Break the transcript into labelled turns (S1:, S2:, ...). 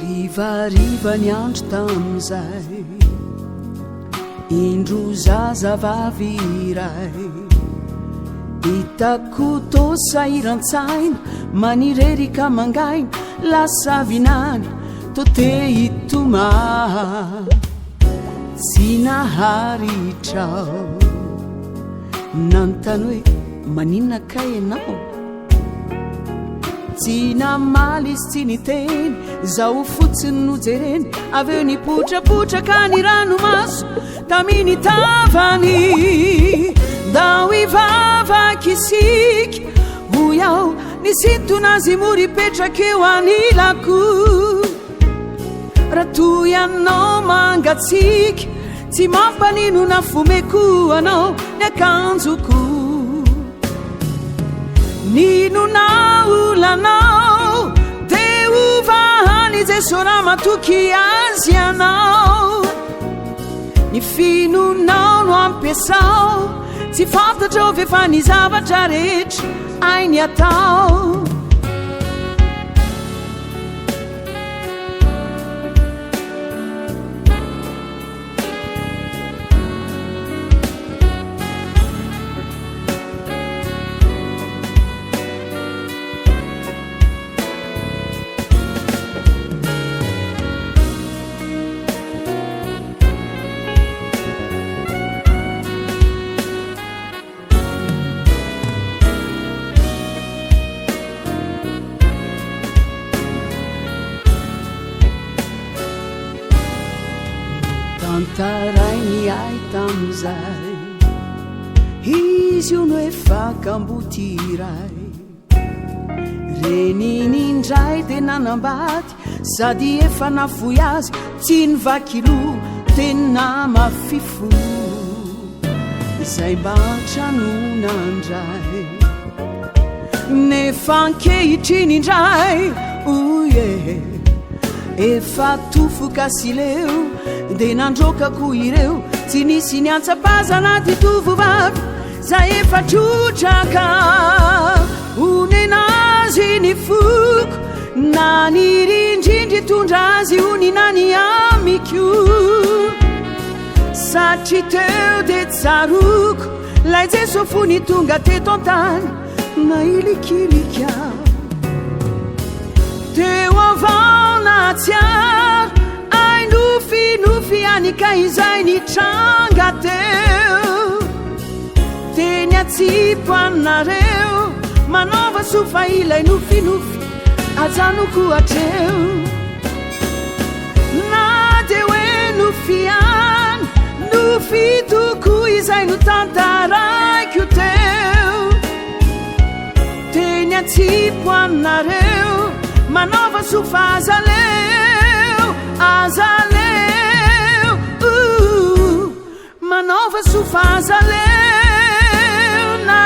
S1: Arivariva ny andro tam'izay indro zazavavy iray hitako tosairan-tsaina manirerika mangaina lasa vinany to te hitoma tsy naharitrao nanontany hoe maninona kay ianao tsy namaly izy tsy niteny zao fotsiny nojereny aveo nipotrapotraka ny ranomaso taminy tavany dao ivavakisika hoy aho nisintonazy moripetraka-eo anilako raha toy anao mangatsika tsy mampanino na fomeko anao ny akanjoko nino na olanao de ovahany jesora matoky azy anao ny finonao no ampiasao tsy fantatra ove fa ny zavatra rehetra ainy atao tantarainy ay tam'izay izy io no efa kamboty iray reniny indray de nanambady sady efa nafoy azy tsy nivakilo tena mafifo izay mba antranonandray nefa ankehitriny indray oye efa tofokasileo de nandrokako ireo tsy nisy ny antsapaza anaty tovovavy za efa trotraka onenazy ny foko na nirindrindry tondra azy oninany amiko satria teo de tsaroko lay jesofony tonga teto antany na ilikilika teo avaona tsiaro ay nofinofy anika izay nitranga teo teny atsipo anareo manaova sofa ilay nofinofy ajanoko atreo na de hoe nofiany nofitoko izay no tantaraiko teo teny atsipo anareo manaova sofa azaleo azaleo manaova sofa azaleo na